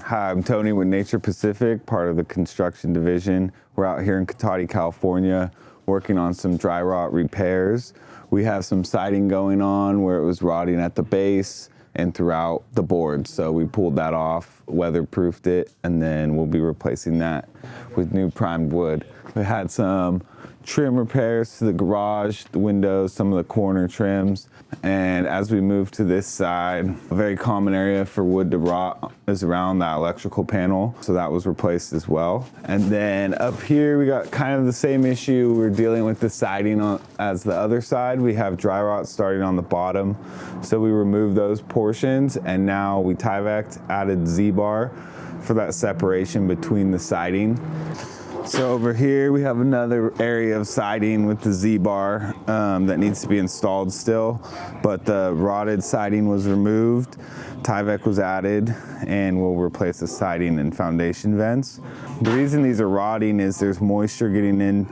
Hi, I'm Tony with Nature Pacific, part of the construction division. We're out here in Cotati, California, working on some dry rot repairs. We have some siding going on where it was rotting at the base and throughout the boards. So we pulled that off, weatherproofed it, and then we'll be replacing that with new primed wood. We had some trim repairs to the garage, the windows, some of the corner trims. And as we move to this side, a very common area for wood to rot is around that electrical panel. So that was replaced as well. And then up here, we got kind of the same issue. We're dealing with the siding as the other side. We have dry rot starting on the bottom. So we removed those portions and now we Tyvek'd, added Z-bar for that separation between the siding. So over here we have another area of siding with the Z-bar that needs to be installed still, but the rotted siding was removed, Tyvek was added, and we'll replace the siding and foundation vents. The reason these are rotting is there's moisture getting in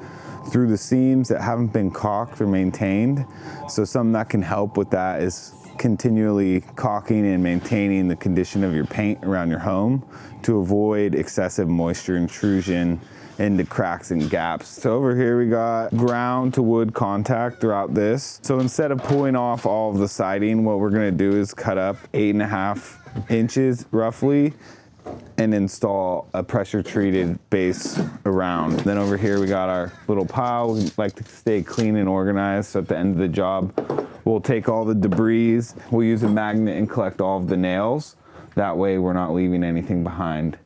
through the seams that haven't been caulked or maintained. So something that can help with that is continually caulking and maintaining the condition of your paint around your home to avoid excessive moisture intrusion into cracks and gaps. So over here we got ground to wood contact throughout this. So instead of pulling off all of the siding, what we're gonna do is cut up 8.5 inches roughly and install a pressure treated base around. Then over here we got our little pile. We like to stay clean and organized. So at the end of the job, we'll take all the debris. We'll use a magnet and collect all of the nails. That way we're not leaving anything behind.